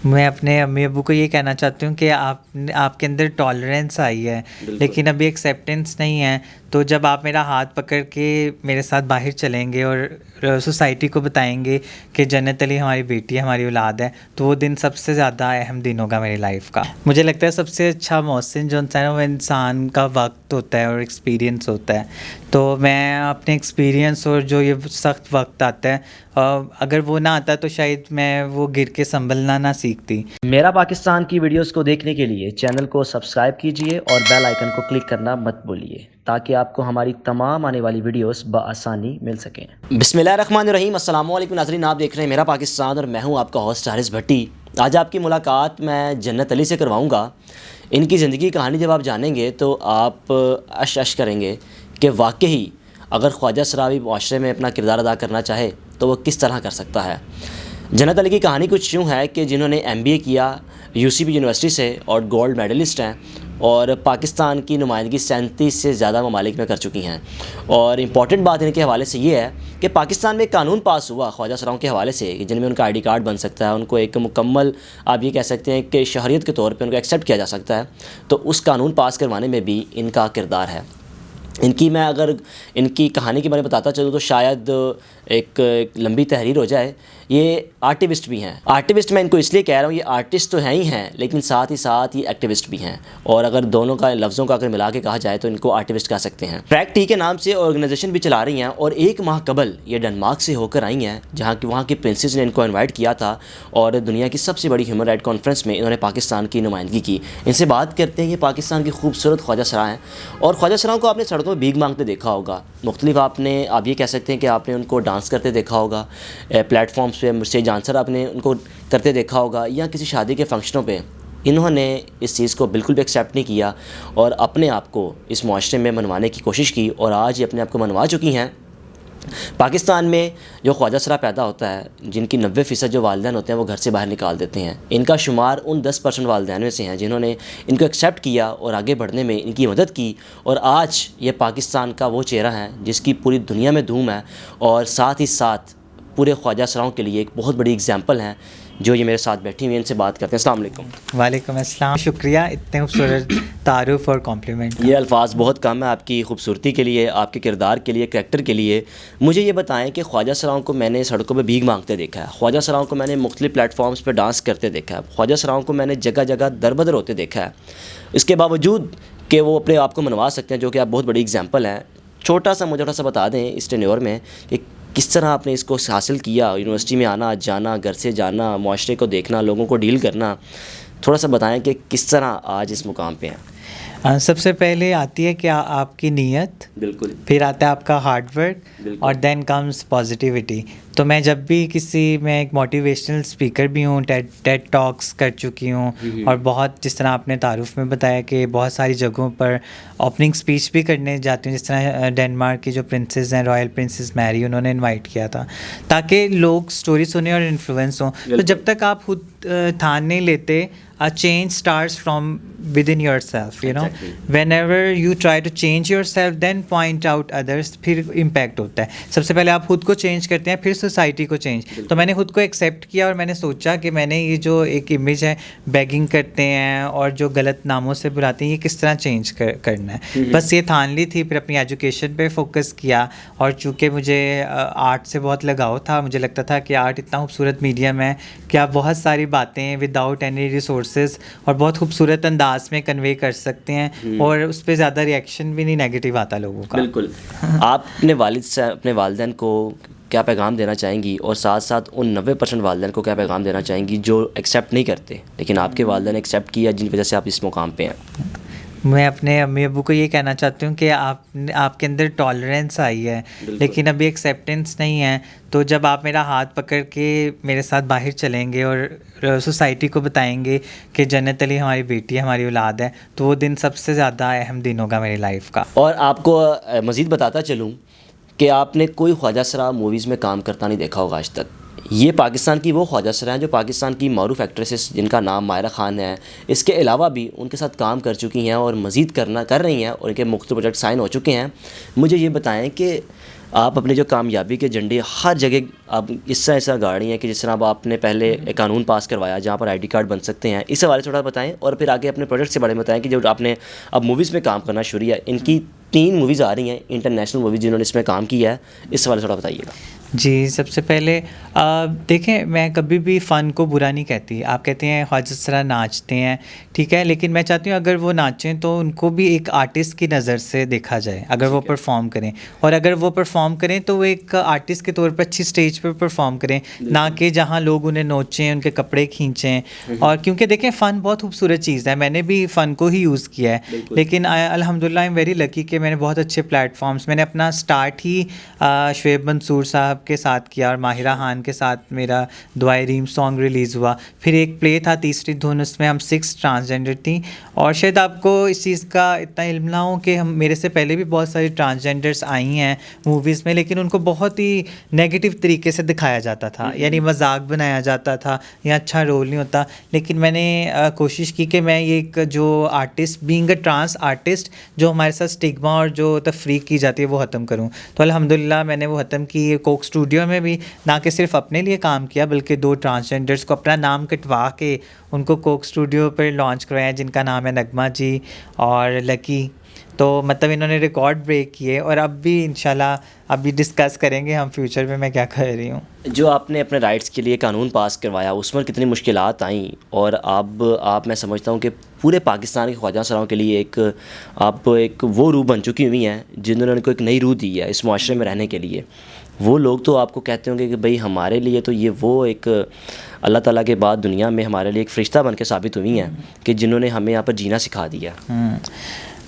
मैं अपने अम्मी अब्बू को ये कहना चाहती हूँ कि आपके अंदर टॉलरेंस आई है, लेकिन अभी एक्सेप्टेंस नहीं है। तो जब आप मेरा हाथ पकड़ के मेरे साथ बाहर चलेंगे और सोसाइटी को बताएंगे कि जन्नत अली हमारी बेटी है, हमारी औलाद है, तो वो दिन सबसे ज़्यादा अहम दिन होगा मेरी लाइफ का। मुझे लगता है सबसे अच्छा मौसम जो होता है ना, वो इंसान का वक्त होता है और एक्सपीरियंस होता है। तो मैं अपने एक्सपीरियंस और जो ये सख्त वक्त आता है, अगर वो ना आता तो शायद मैं वो गिर के संभलना ना सीखती। मेरा पाकिस्तान की वीडियोस को देखने के लिए चैनल को सब्सक्राइब कीजिए और बेल आइकन को क्लिक करना मत भूलिए ताकि आपको हमारी तमाम आने वाली वीडियोस बआसानी मिल सकें। बिस्मिल्लाहिर्रहमानिर्रहीम, अस्सलाम वालेकुम नाज़रीन, आप देख रहे हैं मेरा पाकिस्तान और मैं हूं आपका होस्ट हारिस भट्टी। आज आपकी मुलाकात मैं जन्नत अली से करवाऊंगा। इनकी ज़िंदगी की कहानी जब आप जानेंगे तो आप अश करेंगे कि वाकई अगर ख्वाजा सरावी माशरे में अपना किरदार अदा करना चाहे तो वो किस तरह कर सकता है। जन्नत अली की कहानी कुछ यूँ है कि जिन्होंने MBA किया UCB यूनिवर्सिटी से और गोल्ड मेडलिस्ट हैं और पाकिस्तान की नुमाइंदगी 37 से ज़्यादा ममालिक में कर चुकी हैं। और इम्पॉर्टेंट बात इनके हवाले से ये है कि पाकिस्तान में एक कानून पास हुआ ख्वाजा सराओं के हवाले से जिनमें उनका ID कार्ड बन सकता है, उनको एक मुकम्मल आप ये कह सकते हैं कि शहरियत के तौर पर उनको एक्सेप्ट किया जा सकता है। तो उस कानून पास करवाने में भी इनका किरदार है। मैं अगर इनकी कहानी के बारे में बताता चलूँ तो शायद एक लंबी तहरीर हो जाए। ये आर्टिविस्ट भी हैं। आर्टिविस्ट मैं इनको इसलिए कह रहा हूँ, ये आर्टिस्ट तो हैं ही हैं लेकिन साथ ही साथ ये एक्टिविस्ट भी हैं। और अगर दोनों का लफ्ज़ों का अगर मिला के कहा जाए तो इनको आर्टिविस्ट कह सकते हैं। ट्रैक टी के नाम से ऑर्गेनाइजेशन भी चला रही हैं और 1 माह कबल ये डेनमार्क से होकर आई हैं जहाँ की वहाँ की प्रिंसेस ने इनको इन्वाइट किया था और दुनिया की सबसे बड़ी ह्यूमन राइट कॉन्फ्रेंस में इन्होंने पाकिस्तान की नुमाइंदगी की। इनसे बात करते हैं। ये पाकिस्तान की खूबसूरत ख्वाजा सरा हैं और ख्वाजा सराओं को आपने सड़कों में भीख मांगते देखा होगा। मुख्तलिफ आप ये कह सकते हैं कि आपने उनको डांस करते देखा होगा, प्लेटफॉर्म्स पे स्टेज डांसर आपने उनको करते देखा होगा या किसी शादी के फंक्शनों पे। इन्होंने इस चीज़ को बिल्कुल भी एक्सेप्ट नहीं किया और अपने आप को इस मुआशरे में मनवाने की कोशिश की और आज ये अपने आप को मनवा चुकी हैं। पाकिस्तान में जो ख्वाजा सरा पैदा होता है, जिनकी 90% जो वालिदैन होते हैं वो घर से बाहर निकाल देते हैं। इनका शुमार उन 10% वालिदैन में से हैं जिन्होंने इनको एक्सेप्ट किया और आगे बढ़ने में इनकी मदद की। और आज ये पाकिस्तान का वो चेहरा है जिसकी पूरी दुनिया में धूम है और साथ ही साथ पूरे ख्वाजा सराओं के लिए एक बहुत बड़ी एग्जाम्पल हैं जो ये मेरे साथ बैठी हुई हैं। इनसे बात करते हैं। अस्सलाम वालेकुम। वालेकुम अस्सलाम। शुक्रिया इतने खूबसूरत तारुफ और कॉम्प्लीमेंट। ये अल्फाज बहुत कम है आपकी खूबसूरती के लिए, आपके किरदार के लिए, करैक्टर के लिए। मुझे ये बताएं कि ख्वाजा सराओं को मैंने सड़कों पे भीख मांगते देखा है, ख्वाजा सराओं को मैंने मुख्तलिफ प्लेटफॉर्म्स पे डांस करते देखा है, ख्वाजा सराओं को मैंने जगह जगह दरबदर होते देखा है। इसके बावजूद कि वो अपने आप को मनवा सकते हैं, जो कि आप बहुत बड़ी एग्जाम्पल हैं। छोटा सा बता दें इस टेन्योर में कि किस तरह आपने इसको हासिल किया। यूनिवर्सिटी में आना जाना, घर से जाना, माशरे को देखना, लोगों को डील करना। थोड़ा सा बताएं कि किस तरह आज इस मुकाम पे हैं। सबसे पहले आती है कि आपकी नीयत, बिल्कुल। फिर आता है आपका हार्ड वर्क और देन कम्स पॉजिटिविटी। तो मैं जब भी मैं एक मोटिवेशनल स्पीकर भी हूँ, टेड टॉक्स कर चुकी हूँ और बहुत, जिस तरह आपने तारुफ में बताया कि बहुत सारी जगहों पर ओपनिंग स्पीच भी करने जाती हूँ। जिस तरह डेनमार्क की जो प्रिंसेस हैं, रॉयल प्रिंसेस मैरी, उन्होंने इनवाइट किया था ताकि लोग स्टोरी सुने और इन्फ्लुएंस हों। तो जब तक आप खुद ठान नहीं लेते, a change starts from within yourself, you know. Whenever you try to change yourself, then point out others, फिर impact होता है। सबसे पहले आप खुद को चेंज करते हैं, फिर सोसाइटी को चेंज। तो मैंने खुद को एक्सेप्ट किया और मैंने सोचा कि मैंने ये जो एक इमेज है, बेगिंग करते हैं और जो गलत नामों से बुलाते हैं, ये किस तरह चेंज करना है। बस ये ठान ली थी। फिर अपनी एजुकेशन पे फोकस किया और चूँकि मुझे आर्ट से बहुत लगाव था, मुझे लगता था कि आर्ट इतना खूबसूरत मीडियम है कि आप बहुत सारी बातें विदाउट एनी रिसोर्स और बहुत खूबसूरत अंदाज में कन्वे कर सकते हैं और उस पर ज़्यादा रिएक्शन भी नहीं नेगेटिव आता लोगों का। बिल्कुल। आप अपने वालिद से अपने वालिदैन को क्या पैगाम देना चाहेंगी और साथ साथ उन 90% वालिदैन को क्या पैगाम देना चाहेंगी जो एक्सेप्ट नहीं करते, लेकिन आपके वालिदैन एक्सेप्ट किया जिन वजह से आप इस मुकाम पे हैं? मैं अपने अम्मी अब्बू को ये कहना चाहती हूँ कि आपके अंदर टॉलरेंस आई है, लेकिन अभी एक्सेप्टेंस नहीं है। तो जब आप मेरा हाथ पकड़ के मेरे साथ बाहर चलेंगे और सोसाइटी को बताएंगे कि जन्नत अली हमारी बेटी है, हमारी औलाद है, तो वो दिन सबसे ज़्यादा अहम दिन होगा मेरी लाइफ का। और आपको मज़ीद बताता चलूँ कि आपने कोई ख्वाजा सरा मूवीज़ में काम करता नहीं देखा होगा आज तक। ये पाकिस्तान की वो ख्वाजा सरा हैं जो पाकिस्तान की मारूफ एक्ट्रेसेस जिनका नाम मायरा ख़ान है, इसके अलावा भी उनके साथ काम कर चुकी हैं और मज़ीद कर रही हैं और इनके मुख्तलिफ प्रोजेक्ट साइन हो चुके हैं। मुझे ये बताएं कि आप अपनी जो कामयाबी के झंडे हर जगह आप ऐसा गाड़ रही हैं कि जिस तरह अब आपने पहले एक कानून पास करवाया जहाँ पर आईडी कार्ड बन सकते हैं, इस हवाले से थोड़ा बताएं और फिर आगे अपने प्रोजेक्ट के बारे में बताएं कि जो आपने अब मूवीज़ में काम करना शुरू किया, इनकी 3 मूवीज़ आ रही हैं इंटरनेशनल मूवीज़ जिन्होंने इसमें काम किया है, इस हवाले से थोड़ा बताइएगा। जी, सबसे पहले देखें, मैं कभी भी फ़न को बुरा नहीं कहती। आप कहते हैं ख्वाजा असरा नाचते हैं, ठीक है, लेकिन मैं चाहती हूँ अगर वो नाचें तो उनको भी एक आर्टिस्ट की नज़र से देखा जाए, अगर वो परफ़ॉर्म करें, और अगर वो परफ़ॉर्म करें तो वो एक आर्टिस्ट के तौर पर अच्छी स्टेज पर परफ़ॉर्म करें, ना कि जहाँ लोग उन्हें नोचें, उनके कपड़े खींचें। और क्योंकि देखें फ़न बहुत खूबसूरत चीज़ है, मैंने भी फ़न को ही यूज़ किया है, लेकिन अल्हम्दुलिल्लाह आई एम वेरी लकी कि मैंने बहुत अच्छे प्लेटफॉर्म्स, मैंने अपना स्टार्ट ही शुएब मंसूर साहब के साथ किया और माहिरा खान के साथ मेरा दुआए रीम सॉन्ग रिलीज़ हुआ। फिर एक प्ले था तीसरी धुन, उसमें हम 6 ट्रांसजेंडर थी, और शायद आपको इस चीज़ का इतना इल्म ना हो कि हम मेरे से पहले भी बहुत सारी ट्रांसजेंडर्स आई हैं मूवीज़ में, लेकिन उनको बहुत ही नेगेटिव तरीके से दिखाया जाता था, यानी मजाक बनाया जाता था या अच्छा रोल नहीं होता। लेकिन मैंने कोशिश की कि मैं ये एक जो artist, being a trans artist, जो हमारे साथ स्टिग्मा और जो तफरीक की जाती है वो ख़त्म करूँ। तो अल्हम्दुलिल्लाह मैंने वो ख़त्म की। कोक स्टूडियो में भी ना कि सिर्फ अपने लिए काम किया, बल्कि 2 ट्रांसजेंडर्स को अपना नाम कटवा के उनको कोक स्टूडियो पर लॉन्च करवाया, जिनका नाम है नगमा जी और लकी। तो मतलब इन्होंने रिकॉर्ड ब्रेक किए, और अब भी इंशाल्लाह अभी डिस्कस करेंगे हम फ्यूचर में मैं क्या कर रही हूँ। जो आपने अपने राइट्स के लिए कानून पास करवाया, उसमें कितनी मुश्किलात आई, और अब आप, मैं समझता हूँ कि पूरे पाकिस्तान के ख्वाजा असराओं के लिए एक वो रूह बन चुकी हुई हैं जिन्होंने उनको एक नई रूह दी है इस मुआशरे में रहने के लिए। वो लोग तो आपको कहते होंगे कि भाई हमारे लिए तो ये वो एक अल्लाह ताला के बाद दुनिया में हमारे लिए एक फ़रिश्ता बन के साबित हुई हैं कि जिन्होंने हमें यहाँ पर जीना सिखा दिया।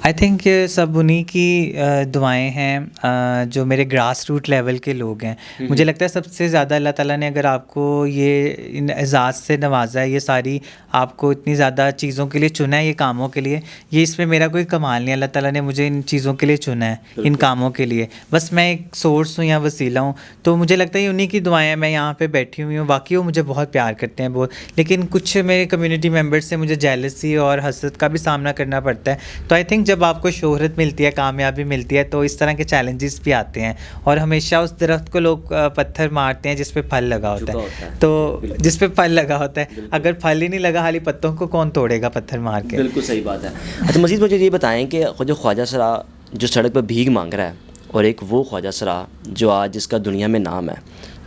आई थिंक ये सब उन्हीं की दुआएं हैं, जो मेरे ग्रास रूट लेवल के लोग हैं। मुझे लगता है सबसे ज़्यादा अल्लाह ताला ने अगर आपको ये इन एज़ाज़ से नवाजा है, ये सारी आपको इतनी ज़्यादा चीज़ों के लिए चुना है, ये कामों के लिए, ये इसमें मेरा कोई कमाल नहीं। अल्लाह ताला ने मुझे इन चीज़ों के लिए चुना है, इन कामों के लिए, बस मैं एक सोर्स हूँ या वसीला हूँ। तो मुझे लगता है ये उन्हीं की दुआएं हैं, मैं यहाँ पे बैठी हुई हूँ। बाकी वो मुझे बहुत प्यार करते हैं बहुत, लेकिन कुछ मेरे कम्युनिटी मेम्बर्स से मुझे जेलसी और हसद का भी सामना करना पड़ता है। तो आई थिंक जब आपको शोहरत मिलती है, कामयाबी मिलती है, तो इस तरह के चैलेंजेस भी आते हैं, और हमेशा उस दरख्त को लोग पत्थर मारते हैं जिस पे फल लगा होता है। तो जिस पे फल लगा होता है, अगर फल ही नहीं लगा, खाली पत्तों को कौन तोड़ेगा पत्थर मार के। बिल्कुल सही बात है। अच्छा, मज़ीद मुझे ये बताएं कि जो ख्वाजा असरा जो सड़क पर भीख मांग रहा है, और एक वो ख्वाजा असरा जो आज जिसका दुनिया में नाम है,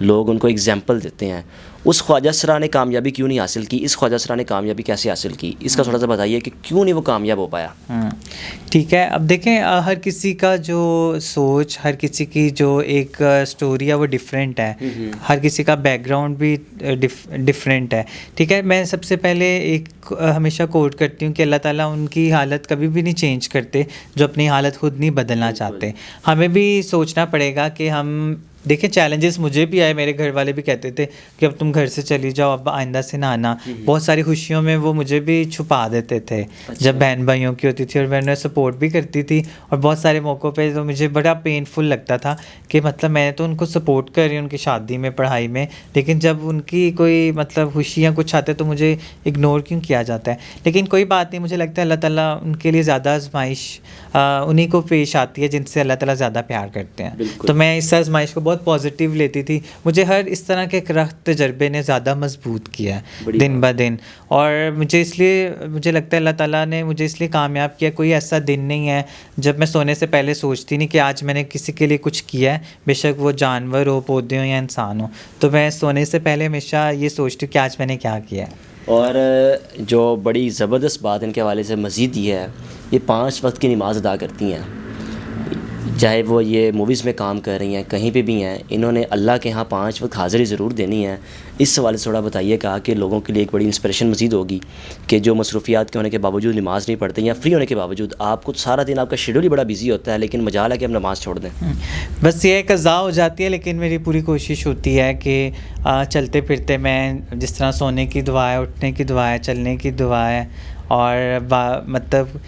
लोग उनको एग्जाम्पल देते हैं, उस ख्वाजा असरा ने कामयाबी क्यों नहीं हासिल की? इस ख्वाजा असरा ने कामयाबी कैसे हासिल की? इसका थोड़ा सा बताइए कि क्यों नहीं वो कामयाब हो पाया। ठीक है, अब देखें, हर किसी का जो सोच, हर किसी की जो एक स्टोरी है वो डिफरेंट है, हर किसी का बैकग्राउंड भी डिफरेंट है, ठीक है। मैं सबसे पहले एक हमेशा कोट करती हूँ कि अल्लाह ताला उनकी हालत कभी भी नहीं चेंज करते जो अपनी हालत खुद नहीं बदलना चाहते। हमें भी सोचना पड़ेगा कि हम देखें, चैलेंजेस मुझे भी आए, मेरे घर वाले भी कहते थे कि अब तुम घर से चली जाओ, अब आइंदा से ना आना। बहुत सारी खुशियों में वो मुझे भी छुपा देते थे। अच्छा। जब बहन भाइयों की होती थी और मैं उन्हें सपोर्ट भी करती थी, और बहुत सारे मौक़ों पे तो मुझे बड़ा पेनफुल लगता था कि मतलब मैं तो उनको सपोर्ट कर रही हूँ उनकी शादी में, पढ़ाई में, लेकिन जब उनकी कोई मतलब खुशियाँ कुछ आते तो मुझे इग्नोर क्यों किया जाता है। लेकिन कोई बात नहीं, मुझे लगता है अल्लाह ताला उनके लिए ज़्यादा आजमाइश उन्हीं को पेश आती है जिनसे अल्लाह ताला ज़्यादा प्यार करते हैं। तो मैं इस आजमाइश को बहुत पॉजिटिव लेती थी। मुझे हर इस तरह के तजर्बे ने ज़्यादा मजबूत किया है दिन ब दिन, और मुझे लगता है अल्लाह ताला ने मुझे इसलिए कामयाब किया। कोई ऐसा दिन नहीं है जब मैं सोने से पहले सोचती नहीं कि आज मैंने किसी के लिए कुछ किया है, बेशक वो जानवर हो, पौधे हो या इंसान हो। तो मैं सोने से पहले हमेशा ये सोचती हूँ कि आज मैंने क्या किया है। और जो बड़ी ज़बरदस्त बात इनके हवाले से मज़ीद ये है, ये 5 वक्त की नमाज़ अदा करती हैं, चाहे वो ये मूवीज़ में काम कर रही हैं, कहीं पे भी हैं, इन्होंने अल्लाह के यहाँ 5 वक्त हाज़िरी ज़रूर देनी है। इस हवाले से थोड़ा बताइएगा कि लोगों के लिए एक बड़ी इंस्पिरेशन मज़ीद होगी कि जो मसरूफ़ियात के होने के बावजूद नमाज़ नहीं पढ़ते, या फ्री होने के बावजूद आपको सारा दिन आपका शेड्यूल ही बड़ा बिजी होता है, लेकिन मजाल है कि हम नमाज़ छोड़ दें। बस ये कज़ा हो जाती है, लेकिन मेरी पूरी कोशिश होती है कि चलते फिरते मैं, जिस तरह सोने की दुआ है, उठने की दुआ है, चलने की दुआ है, और मतलब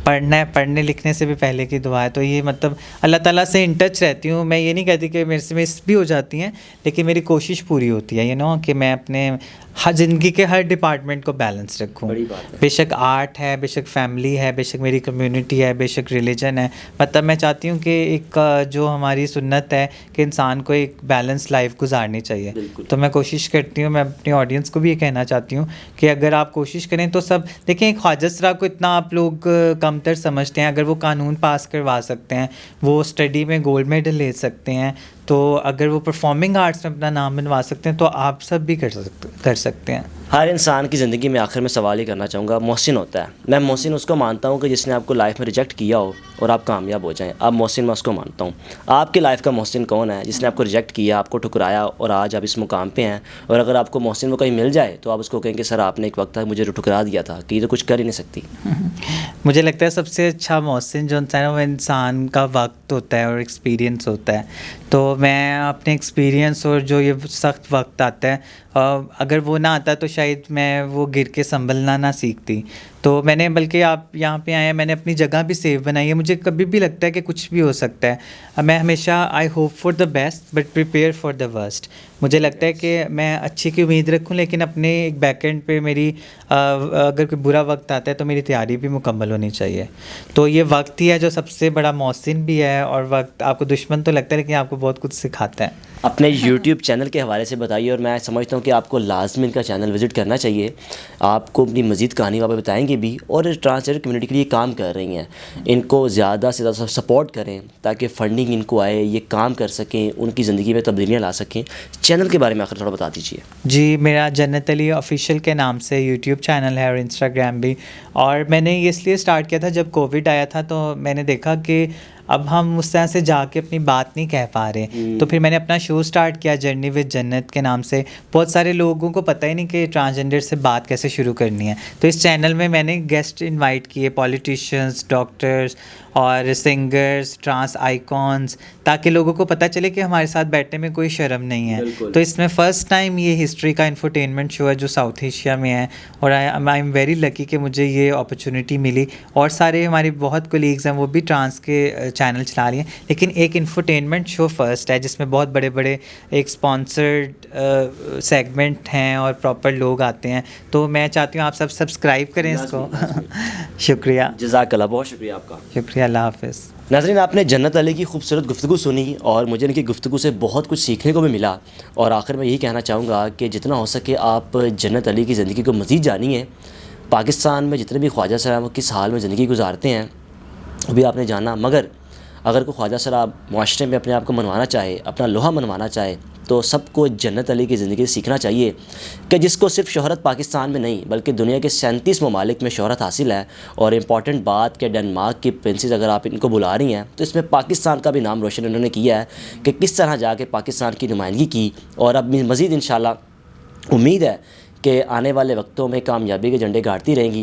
पढ़ना है, पढ़ने लिखने से भी पहले की दुआ है। तो ये मतलब अल्लाह ताला से इन टच रहती हूँ। मैं ये नहीं कहती कि मेरे से मिस भी हो जाती हैं, लेकिन मेरी कोशिश पूरी होती है कि मैं अपने हर ज़िंदगी के हर डिपार्टमेंट को बैलेंस रखूँ। बड़ी बात है। बेशक आर्ट है, बेशक फैमिली है, बेशक मेरी कम्युनिटी है, बेशक रिलीजन है। मतलब मैं चाहती हूँ कि एक जो हमारी सुन्नत है कि इंसान को एक बैलेंस लाइफ गुजारनी चाहिए। बिल्कुल। तो मैं कोशिश करती हूँ, मैं अपनी ऑडियंस को भी ये कहना चाहती हूँ कि अगर आप कोशिश करें तो सब देखें। ख्वाजा सरा को इतना आप लोग कमतर समझते हैं, अगर वो कानून पास करवा सकते हैं, वो स्टडी में गोल्ड मेडल ले सकते हैं, तो अगर वो परफॉर्मिंग आर्ट्स में अपना नाम बनवा सकते हैं, तो आप सब भी कर सकते हैं। हर इंसान की ज़िंदगी में आखिर में सवाल ही करना चाहूँगा, मोहसिन होता है। मैं मोहसिन उसको मानता हूँ कि जिसने आपको लाइफ में रिजेक्ट किया हो और आप कामयाब हो जाएं। अब मोहसिन मैं उसको मानता हूँ। आपकी लाइफ का मोहसिन कौन है जिसने आपको रिजेक्ट किया, आपको ठुकराया और आज आप इस मुकाम पे हैं? और अगर आपको मोहसिन वो कहीं मिल जाए तो आप उसको कहेंगे सर आपने एक वक्त था मुझे ठुकरा दिया था कि ये तो कुछ कर ही नहीं सकती। मुझे लगता है सबसे अच्छा मोहसिन जो इंसान है वो इंसान का वक्त होता है और एक्सपीरियंस होता है। तो मैं अपने एक्सपीरियंस और जो ये सख्त वक्त आता है, अगर वो ना आता तो शायद मैं वो गिर के संभलना ना सीखती। तो मैंने, बल्कि आप यहाँ पे आए हैं, मैंने अपनी जगह भी सेफ बनाई है। मुझे कभी भी लगता है कि कुछ भी हो सकता है। मैं हमेशा I hope for the best but prepare for the worst. मुझे लगता है कि मैं अच्छी की उम्मीद रखूं, लेकिन अपने एक बैकएंड पे मेरी अगर कोई बुरा वक्त आता है तो मेरी तैयारी भी मुकम्मल होनी चाहिए। तो ये वक्त ही है जो सबसे बड़ा मोहसिन भी है, और वक्त आपको दुश्मन तो लगता है लेकिन आपको बहुत कुछ सिखाता है। अपने YouTube चैनल के हवाले से बताइए, और मैं समझता हूँ कि आपको लाजमी इनका चैनल विज़िट करना चाहिए। आपको अपनी मज़ीद कहानी वहाँ पे बताएंगे भी, और ट्रांसजेंडर कम्युनिटी के लिए काम कर रही हैं। इनको ज़्यादा से ज़्यादा सपोर्ट करें ताकि फ़ंडिंग इनको आए, ये काम कर सकें, उनकी ज़िंदगी में तब्दीलियाँ ला सकें। चैनल के बारे में आखिर थोड़ा बता दीजिए। जी, मेरा जन्नत अली ऑफिशियल के नाम से यूट्यूब चैनल है और इंस्टाग्राम भी। और मैंने ये इसलिए स्टार्ट किया था, जब कोविड आया था तो मैंने देखा कि अब हम उस तरह से जाके अपनी बात नहीं कह पा रहे। तो फिर मैंने अपना शो स्टार्ट किया जर्नी विद जन्नत के नाम से। बहुत सारे लोगों को पता ही नहीं कि ट्रांसजेंडर से बात कैसे शुरू करनी है। तो इस चैनल में मैंने गेस्ट इनवाइट किए, पॉलिटिशियंस, डॉक्टर्स और सिंगर्स, ट्रांस आइकॉन्स, ताकि लोगों को पता चले कि हमारे साथ बैठने में कोई शर्म नहीं है। तो इसमें फ़र्स्ट टाइम ये हिस्ट्री का इंफोटेनमेंट शो है जो साउथ एशिया में है, और आई एम वेरी लकी कि मुझे ये अपॉर्चुनिटी मिली। और सारे हमारे बहुत कोलीग्स हैं वो भी ट्रांस के चैनल चला रही हैं, लेकिन एक इंफोटेनमेंट शो फर्स्ट है जिसमें बहुत बड़े बड़े एक स्पॉन्सर्ड सेगमेंट हैं और प्रॉपर लोग आते हैं। तो मैं चाहती हूँ आप सब सब्सक्राइब करें इसको। शुक्रिया, जज़ाकल्लाह, बहुत शुक्रिया आपका। शुक्रिया, अल्लाह हाफ़िज़। नाज़रीन, आपने जन्नत अली की खूबसूरत गुफ्तगू सुनी और मुझे इनकी गुफ्तगू से बहुत कुछ सीखने को भी मिला। और आखिर में यही कहना चाहूँगा कि जितना हो सके आप जन्नत अली की ज़िंदगी को मज़ीद जानिए। पाकिस्तान में जितने भी ख्वाजा सरा वो किस हाल में ज़िंदगी गुजारते हैं वो भी आपने जाना, मगर अगर कोई ख्वाजा सरा मुआशरे में अपने आप को मनवाना चाहे, अपना लोहा मनवाना चाहे, तो सबको जन्नत अली की ज़िंदगी से सीखना चाहिए कि जिसको सिर्फ शोहरत पाकिस्तान में नहीं बल्कि दुनिया के 37 ममालिक में शोहरत हासिल है। और इम्पॉर्टेंट बात कि डेनमार्क की प्रिंसेस अगर आप इनको बुला रही हैं तो इसमें पाकिस्तान का भी नाम रोशन उन्होंने किया है कि किस तरह जाके पाकिस्तान की नुमाइंदगी की। और अब मज़ीद इंशाल्लाह उम्मीद है कि आने वाले वक्तों में कामयाबी के झंडे गाड़ती रहेंगी